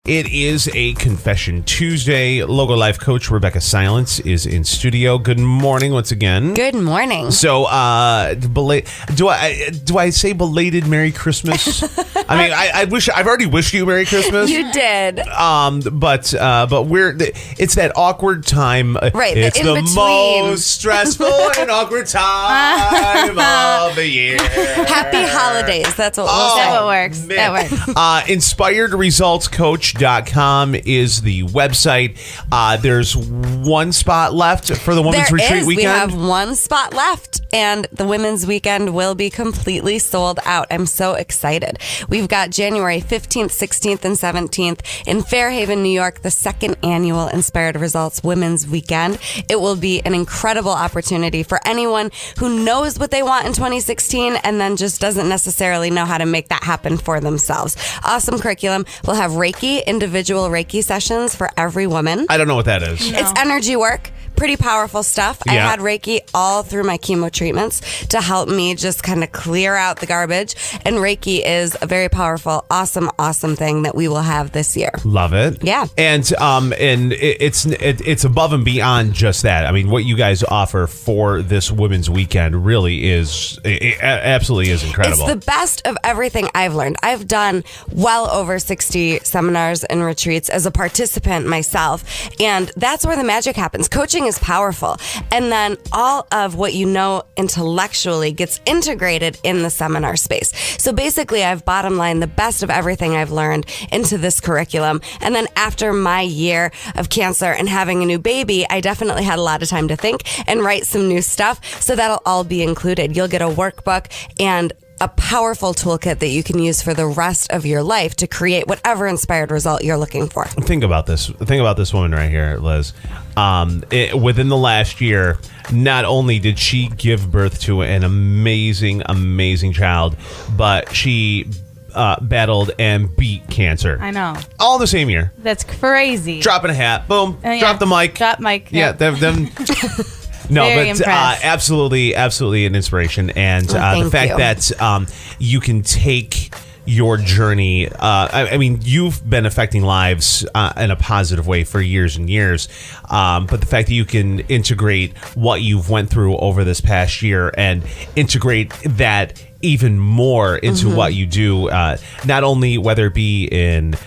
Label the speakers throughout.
Speaker 1: It is a Confession Tuesday. Logo Life coach Rebecca Silence is in studio. Good morning once again.
Speaker 2: Good morning.
Speaker 1: So, do I say belated Merry Christmas? I mean, I've already wished you Merry Christmas.
Speaker 2: You did.
Speaker 1: But it's that awkward time.
Speaker 2: Right.
Speaker 1: It's the
Speaker 2: in-between.
Speaker 1: most stressful and awkward time of the year.
Speaker 2: Happy holidays. That's what we'll say.
Speaker 3: That works.
Speaker 1: Man.
Speaker 3: That works.
Speaker 1: InspiredResultsCoach.com is the website. There's one spot left for the Women's Retreat Weekend.
Speaker 2: We have one spot left, and the Women's Weekend will be completely sold out. I'm so excited. We've got January 15th, 16th, and 17th in Fairhaven, New York, the second annual Inspired Results Women's Weekend. It will be an incredible opportunity for anyone who knows what they want in 2016 and then just doesn't necessarily know how to make that happen for themselves. Awesome curriculum. We'll have Reiki, individual Reiki sessions for every woman.
Speaker 1: I don't know what that is.
Speaker 2: It's energy work. Pretty powerful stuff.
Speaker 1: Yeah.
Speaker 2: I had Reiki all through my chemo treatments to help me just kind of clear out the garbage. And Reiki is a very powerful, awesome thing that we will have this year.
Speaker 1: Love it.
Speaker 2: Yeah.
Speaker 1: And it's above and beyond just that. I mean, what you guys offer for this Women's Weekend really is absolutely is incredible.
Speaker 2: It's the best of everything I've learned. I've done well over 60 seminars and retreats as a participant myself. And that's where the magic happens. Coaching is powerful. And then all of what you know intellectually gets integrated in the seminar space. So basically, I've bottom lined the best of everything I've learned into this curriculum. And then after my year of cancer and having a new baby, I definitely had a lot of time to think and write some new stuff. So that'll all be included. You'll get a workbook and a powerful toolkit that you can use for the rest of your life to create whatever inspired result you're looking for.
Speaker 1: Think about this. Think about this woman right here, Liz. Within the last year, not only did she give birth to an amazing child, but she battled and beat cancer.
Speaker 3: I know.
Speaker 1: All the same year.
Speaker 3: That's crazy.
Speaker 1: Dropping a hat. Boom.
Speaker 3: Yeah.
Speaker 1: Drop the mic.
Speaker 3: Drop mic.
Speaker 1: Yeah. Them. No,
Speaker 3: Very
Speaker 1: but
Speaker 3: impressed.
Speaker 1: absolutely an inspiration. And the fact that you can take your journey, I mean, you've been affecting lives in a positive way for years and years. But the fact that you can integrate what you've went through over this past year and integrate that even more into what you do, not only whether it be in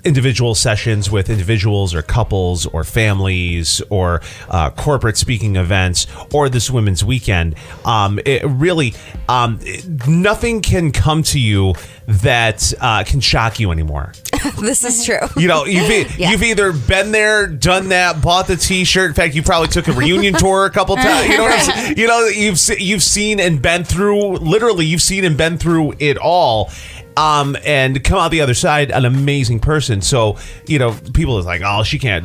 Speaker 1: individual sessions with individuals or couples or families or corporate speaking events or this Women's Weekend. It really, nothing can come to you that can shock you anymore.
Speaker 2: This is true.
Speaker 1: You know, you've either been there, done that, bought the T-shirt. In fact, you probably took a reunion tour a couple times. You know what I'm saying? You know, you've seen and been through. Literally, you've seen and been through it all. And come out the other side an amazing person. So, you know, people is like, oh, she can't.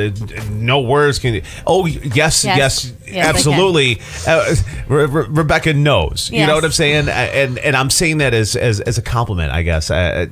Speaker 1: No words can. Oh, yes, absolutely. Rebecca knows.
Speaker 3: Yes.
Speaker 1: You know what I'm saying? And I'm saying that as a compliment, I guess. And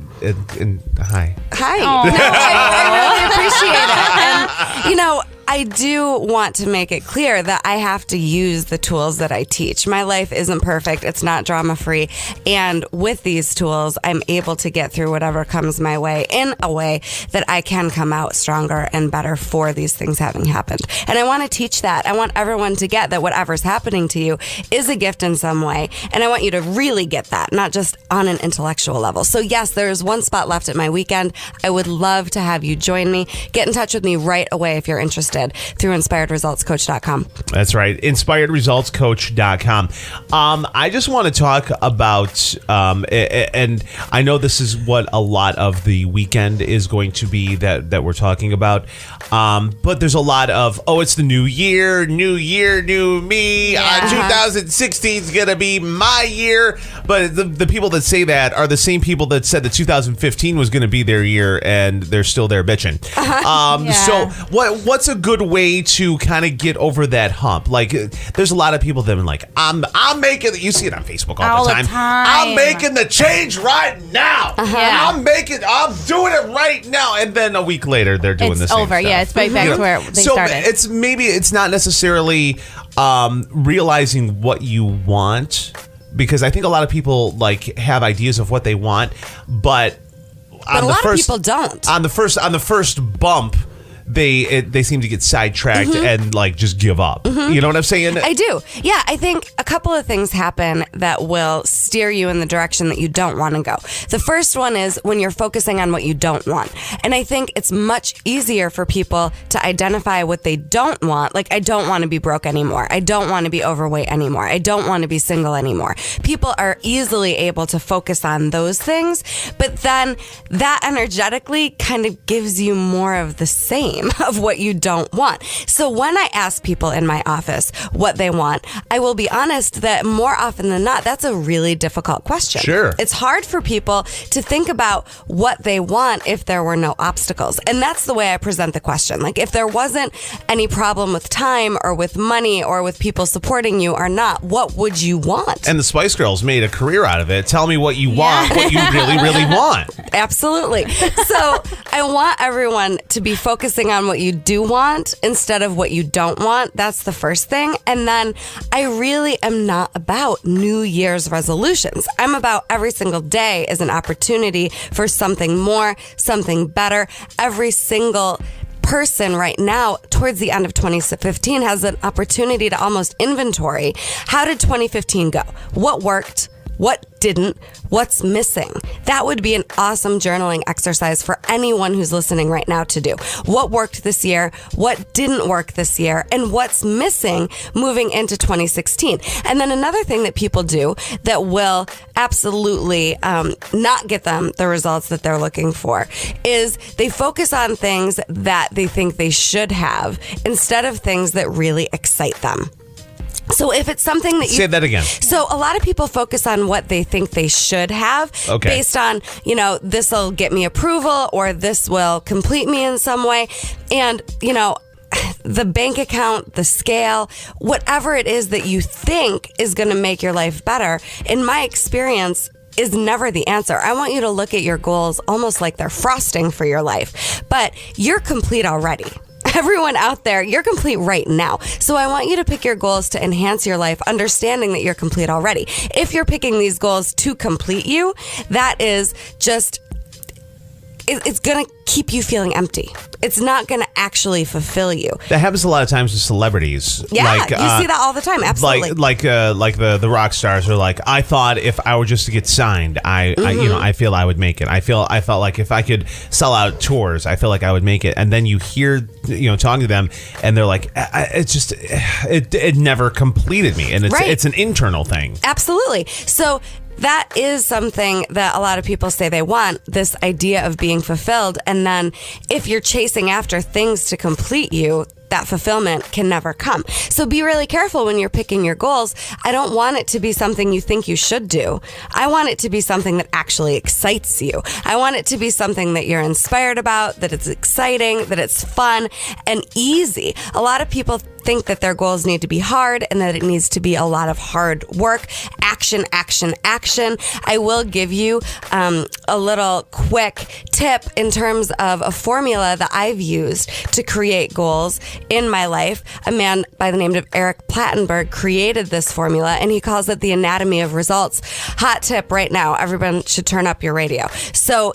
Speaker 1: hi.
Speaker 2: Hi. No, I really appreciate it. And, you know, I do want to make it clear that I have to use the tools that I teach. My life isn't perfect. It's not drama-free. And with these tools, I'm able to get through whatever comes my way in a way that I can come out stronger and better for these things having happened. And I want to teach that. I want everyone to get that whatever's happening to you is a gift in some way. And I want you to really get that, not just on an intellectual level. So yes, there is one spot left at my weekend. I would love to have you join me. Get in touch with me right away if you're interested through InspiredResultsCoach.com.
Speaker 1: That's right. InspiredResultsCoach.com. I just want to talk about, and I know this is what a lot of the weekend is going to be that we're talking about. But there's a lot of, it's the new year, new me. 2016 is going to be my year. But the people that say that are the same people that said that 2015 was going to be their year, and they're still there bitching. So what's a good way to kind of get over that hump? Like, there's a lot of people that are like, I'm making, you see it on Facebook all the time. I'm making the change right now. I'm doing it right now. And then a week later, they're doing the same stuff.
Speaker 3: Yeah, it's right back to where they started.
Speaker 1: It's not necessarily realizing what you want, because I think a lot of people like have ideas of what they want, but
Speaker 2: But a lot of people don't.
Speaker 1: On the first bump, they seem to get sidetracked and like just give up. You know what I'm saying?
Speaker 2: I do. Yeah, I think a couple of things happen that will steer you in the direction that you don't want to go. The first one is when you're focusing on what you don't want. And I think it's much easier for people to identify what they don't want. Like, I don't want to be broke anymore. I don't want to be overweight anymore. I don't want to be single anymore. People are easily able to focus on those things, but then that energetically kind of gives you more of the same of what you don't want. So when I ask people in my office what they want, I will be honest that more often than not, that's a really difficult question.
Speaker 1: Sure.
Speaker 2: It's hard for people to think about what they want if there were no obstacles. And that's the way I present the question. Like, if there wasn't any problem with time or with money or with people supporting you or not, what would you want?
Speaker 1: And the Spice Girls made a career out of it. Tell me what you want, what you really, really want.
Speaker 2: Absolutely. So I want everyone to be focusing on what you do want instead of what you don't want. That's the first thing. And then I really am not about New Year's resolutions. I'm about every single day as an opportunity for something more, something better. Every single person right now towards the end of 2015 has an opportunity to almost inventory. How did 2015 go? What worked? What didn't? What's missing? That would be an awesome journaling exercise for anyone who's listening right now to do. What worked this year? What didn't work this year? And what's missing moving into 2016? And then another thing that people do that will absolutely not get them the results that they're looking for is they focus on things that they think they should have instead of things that really excite them. So if it's something that you...
Speaker 1: Say that again.
Speaker 2: So a lot of people focus on what they think they should have based on, this will get me approval or this will complete me in some way. And, the bank account, the scale, whatever it is that you think is going to make your life better, in my experience, is never the answer. I want you to look at your goals almost like they're frosting for your life. But you're complete already. Everyone out there, you're complete right now. So I want you to pick your goals to enhance your life, understanding that you're complete already. If you're picking these goals to complete you, that is just, it's going to keep you feeling empty. It's not going to actually fulfill you.
Speaker 1: That happens a lot of times with celebrities.
Speaker 2: Yeah, you see that all the time. Absolutely.
Speaker 1: Like the rock stars are like, I thought if I were just to get signed, I feel I would make it. I felt like if I could sell out tours, I feel like I would make it. And then you hear, talking to them, and they're like, it never completed me, and it's an internal thing.
Speaker 2: Absolutely. So that is something that a lot of people say they want, this idea of being fulfilled. And then if you're chasing after things to complete you, that fulfillment can never come. So be really careful when you're picking your goals. I don't want it to be something you think you should do. I want it to be something that actually excites you. I want it to be something that you're inspired about, that it's exciting, that it's fun and easy. A lot of people think that their goals need to be hard and that it needs to be a lot of hard work. Action, action, action. I will give you a little quick tip in terms of a formula that I've used to create goals in my life. A man by the name of Eric Plattenberg created this formula, and he calls it the anatomy of results. Hot tip right now. Everyone should turn up your radio. So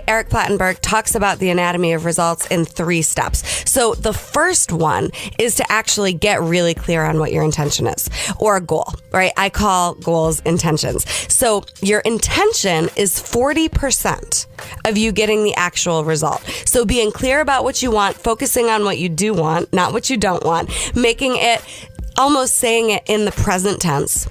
Speaker 2: Eric Plattenberg, talks about the anatomy of results in 3 steps. So the first one is to actually get really clear on what your intention is, or a goal, right? I call goals intentions. So your intention is 40% of you getting the actual result. So being clear about what you want, focusing on what you do want, not what you don't want, making it, almost saying it in the present tense.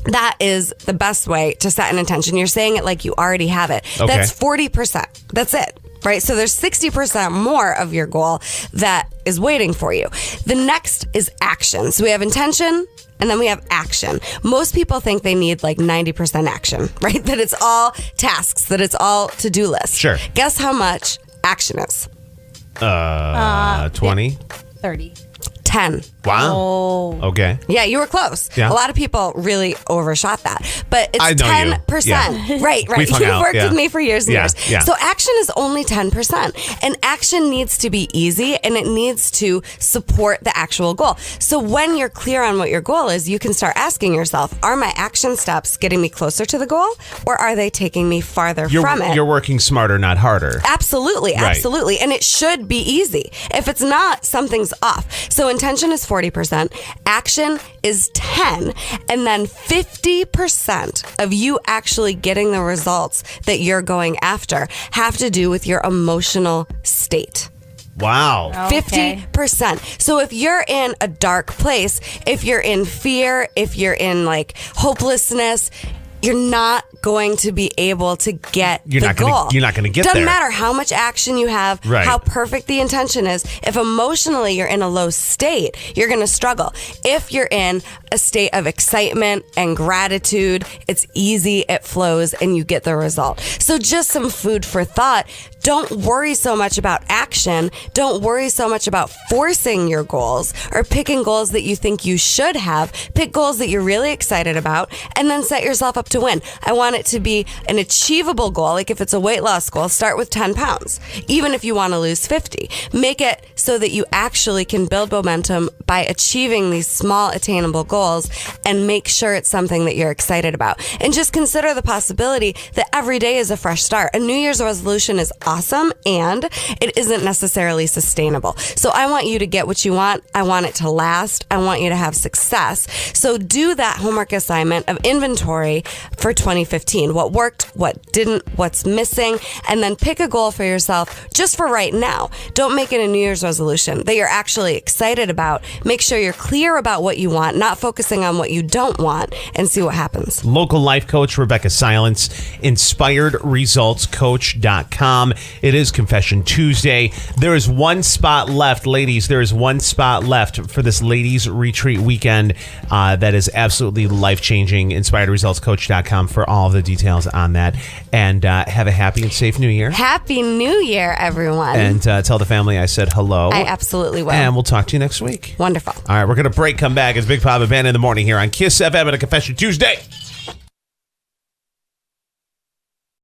Speaker 2: That is the best way to set an intention. You're saying it like you already have it. Okay. That's 40%. That's it. Right? So there's 60% more of your goal that is waiting for you. The next is action. So we have intention, and then we have action. Most people think they need like 90% action, right? That it's all tasks, that it's all to-do lists.
Speaker 1: Sure.
Speaker 2: Guess how much action is?
Speaker 1: 20?
Speaker 3: 30.
Speaker 2: 10.
Speaker 1: Wow.
Speaker 3: Oh.
Speaker 1: Okay.
Speaker 2: Yeah, you were close.
Speaker 1: Yeah.
Speaker 2: A lot of people really overshot that. But it's
Speaker 1: I know you.
Speaker 2: 10%.
Speaker 1: Yeah.
Speaker 2: Right.
Speaker 1: We've hung
Speaker 2: You've
Speaker 1: out,
Speaker 2: worked
Speaker 1: yeah.
Speaker 2: with me for years and
Speaker 1: Yeah,
Speaker 2: years.
Speaker 1: yeah.
Speaker 2: So action is only 10%. And action needs to be easy and it needs to support the actual goal. So when you're clear on what your goal is, you can start asking yourself, are my action steps getting me closer to the goal or are they taking me farther from it?
Speaker 1: You're working smarter, not harder.
Speaker 2: Absolutely,
Speaker 1: Right.
Speaker 2: absolutely. And it should be easy. If it's not, something's off. So intention is 40%, action is 10, and then 50% of you actually getting the results that you're going after have to do with your emotional state.
Speaker 1: Wow.
Speaker 2: 50%. So if you're in a dark place, if you're in fear, if you're in like hopelessness, you're not going to be able to get the goal.
Speaker 1: You're not gonna get
Speaker 2: Doesn't
Speaker 1: there.
Speaker 2: matter how much action you have,
Speaker 1: Right.
Speaker 2: how perfect the intention is. If emotionally you're in a low state, you're going to struggle. If you're in a state of excitement and gratitude, it's easy, it flows, and you get the result. So just some food for thought. Don't worry so much about action. Don't worry so much about forcing your goals or picking goals that you think you should have. Pick goals that you're really excited about and then set yourself up to win. I want it to be an achievable goal. Like if it's a weight loss goal, start with 10 pounds. Even if you want to lose 50, make it so that you actually can build momentum by achieving these small attainable goals and make sure it's something that you're excited about. And just consider the possibility that every day is a fresh start. A New Year's resolution is awesome and it isn't necessarily sustainable. So I want you to get what you want. I want it to last. I want you to have success. So do that homework assignment of inventory for 2015. What worked, what didn't, what's missing, and then pick a goal for yourself just for right now. Don't make it a New Year's resolution that you're actually excited about. Make sure you're clear about what you want, not focusing on what you don't want, and see what happens.
Speaker 1: Local life coach Rebecca Silence, inspiredresultscoach.com. It is Confession Tuesday. There is one spot left, ladies. There is one spot left for this ladies retreat weekend that is absolutely life-changing. Inspiredresultscoach.com for all of the details on that. And have a happy and safe New Year.
Speaker 2: Happy New Year, everyone.
Speaker 1: And tell the family I said hello.
Speaker 2: I absolutely will.
Speaker 1: And we'll talk to you next week.
Speaker 2: Wonderful.
Speaker 1: All right, we're going to break, come back. It's Big Papa Ben in the morning here on Kiss FM and a Confession Tuesday.